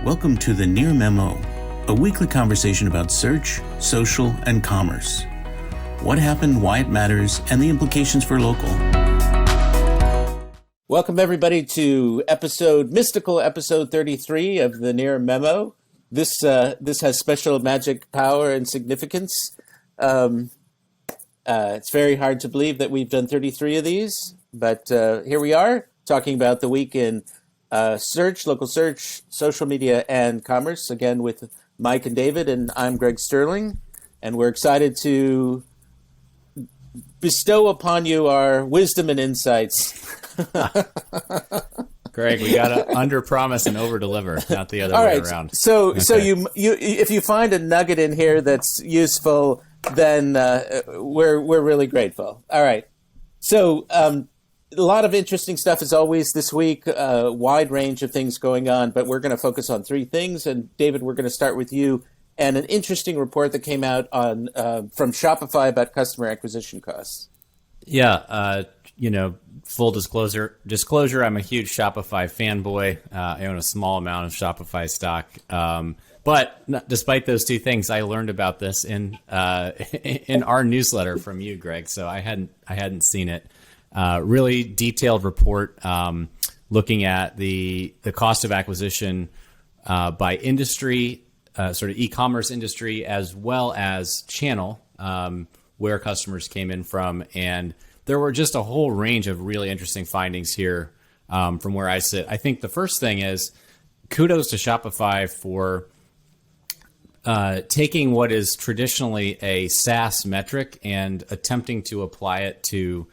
Welcome to the Near Memo, a weekly conversation about search, social, and commerce. What happened, why it matters, and the implications for local. Welcome everybody to mystical episode 33 of the Near Memo. This has special magic power and significance. It's very hard to believe that we've done 33 of these, but here we are talking about the week in search, local search, social media, and commerce, again with Mike and David, and I'm Greg Sterling, and we're excited to bestow upon you our wisdom and insights. Greg, we got to under-promise and over-deliver, not the other way around. So you if you find a nugget in here that's useful, then we're really grateful. All right. So a lot of interesting stuff as always this week, a wide range of things going on, but we're going to focus on three things. And David, we're going to start with you and an interesting report that came out on from Shopify about customer acquisition costs. Yeah, full disclosure, I'm a huge Shopify fanboy. I own a small amount of Shopify stock. But despite those two things, I learned about this in our newsletter from you, Greg. So I hadn't seen it. Really detailed report looking at the cost of acquisition by industry, sort of e-commerce industry, as well as channel, where customers came in from. And there were just a whole range of really interesting findings here from where I sit. I think the first thing is kudos to Shopify for taking what is traditionally a SaaS metric and attempting to apply it to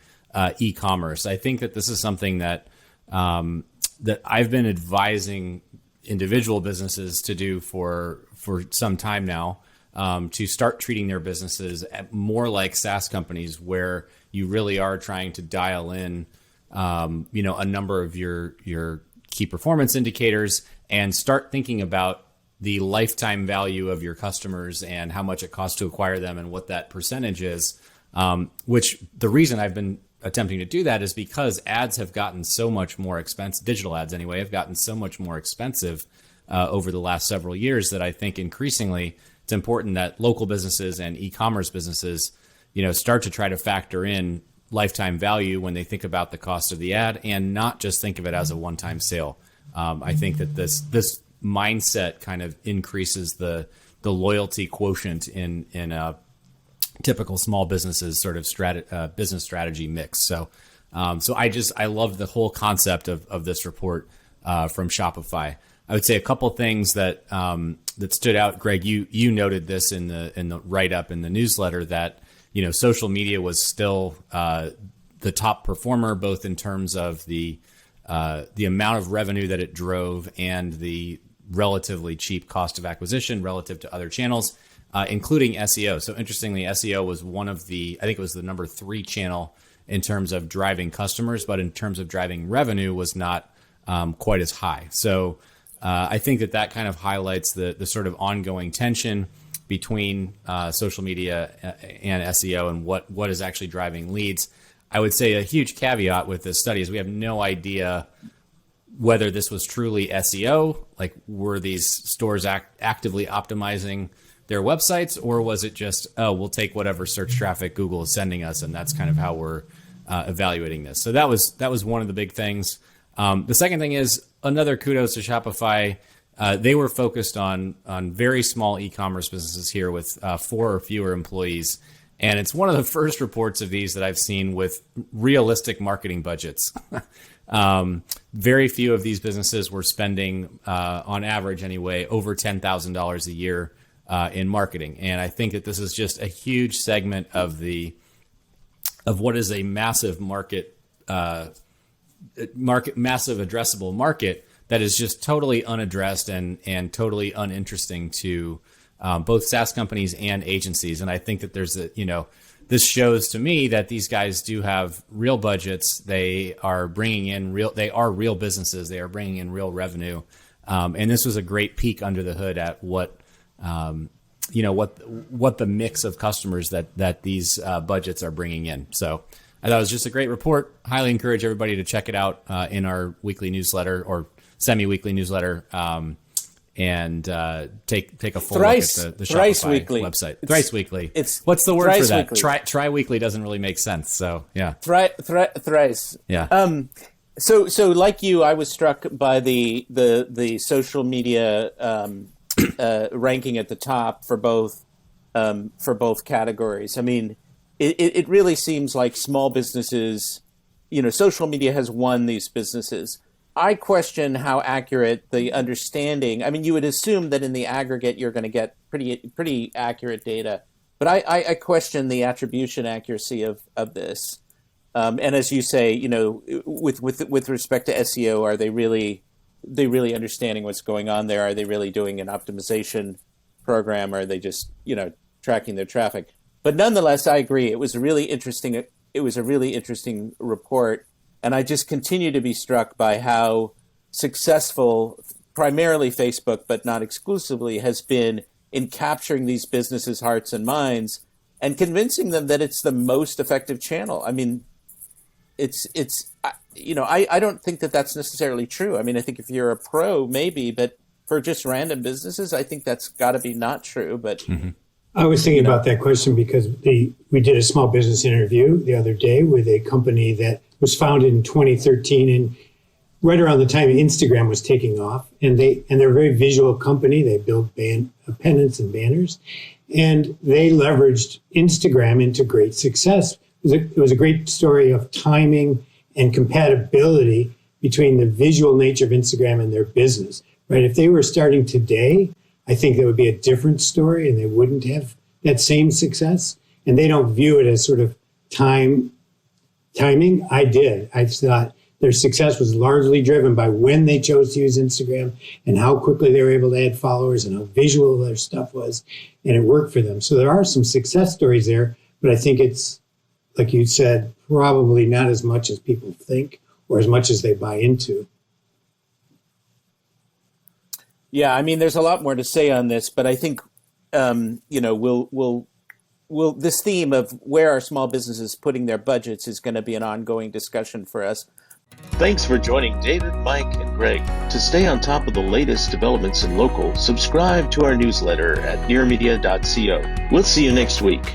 e-commerce. I think that this is something that that I've been advising individual businesses to do for some time now, to start treating their businesses more like SaaS companies, where you really are trying to dial in, a number of your key performance indicators and start thinking about the lifetime value of your customers and how much it costs to acquire them and what that percentage is. Which the reason I've been attempting to do that is because ads have gotten so much more expensive. Digital ads, anyway, have gotten so much more expensive over the last several years that I think increasingly it's important that local businesses and e-commerce businesses, start to try to factor in lifetime value when they think about the cost of the ad and not just think of it as a one-time sale. I think that this mindset kind of increases the loyalty quotient in typical small businesses sort of business strategy mix. So I love the whole concept of this report from Shopify. I would say a couple things that stood out. Greg, you noted this in the write up in the newsletter that social media was still the top performer, both in terms of the amount of revenue that it drove and the relatively cheap cost of acquisition relative to other channels, including SEO. So interestingly, SEO was I think it was the number 3 channel in terms of driving customers, but in terms of driving revenue was not quite as high. So I think that kind of highlights the sort of ongoing tension between social media and SEO and what is actually driving leads. I would say a huge caveat with this study is we have no idea whether this was truly SEO, like were these stores actively optimizing their websites, or was it just, we'll take whatever search traffic Google is sending us, and that's kind of how we're evaluating this. So that was one of the big things. The second thing is another kudos to Shopify. They were focused on very small e-commerce businesses here with 4 or fewer employees. And it's one of the first reports of these that I've seen with realistic marketing budgets. Very few of these businesses were spending, on average anyway, over $10,000 a year in marketing. And I think that this is just a huge segment of what is a massive massive addressable market that is just totally unaddressed and totally uninteresting to both SaaS companies and agencies. And I think that this shows to me that these guys do have real budgets. They are bringing in real businesses. They are bringing in real revenue. And this was a great peek under the hood at what the mix of customers that these budgets are bringing in. So I thought it was just a great report. Highly encourage everybody to check it out in our weekly newsletter or semi-weekly newsletter. and take a full Thrice, look at the thrice Shopify weekly. website. Thrice weekly. What's the word for thrice that? weekly. Tri-weekly doesn't really make sense. So yeah. Thrice. Yeah. So like you, I was struck by the social media ranking at the top for both categories. I mean, it really seems like small businesses, social media has won these businesses. I question how accurate the understanding. I mean, you would assume that in the aggregate you're going to get pretty accurate data, but I question the attribution accuracy of this. And as you say, with respect to SEO, are they really understanding what's going on there? Are they really doing an optimization program? Or are they just tracking their traffic? But nonetheless, I agree. It was a really interesting report. And I just continue to be struck by how successful primarily Facebook, but not exclusively, has been in capturing these businesses' hearts and minds and convincing them that it's the most effective channel. I mean, I don't think that that's necessarily true. I mean, I think if you're a pro, maybe, but for just random businesses, I think that's got to be not true. But I was thinking about that question because we did a small business interview the other day with a company that was founded in 2013, and right around the time Instagram was taking off. And they're a very visual company. They build pennants and banners, and they leveraged Instagram into great success. It was a great story of timing and compatibility between the visual nature of Instagram and their business. Right? If they were starting today, I think that would be a different story, and they wouldn't have that same success. And they don't view it as sort of timing. I did. I thought their success was largely driven by when they chose to use Instagram and how quickly they were able to add followers and how visual their stuff was, and it worked for them. So there are some success stories there, but I think it's, like you said, probably not as much as people think or as much as they buy into. Yeah, I mean, there's a lot more to say on this, but I think, we'll this theme of where are small businesses putting their budgets is going to be an ongoing discussion for us. Thanks for joining David, Mike, and Greg. To stay on top of the latest developments in local, subscribe to our newsletter at nearmedia.co. We'll see you next week.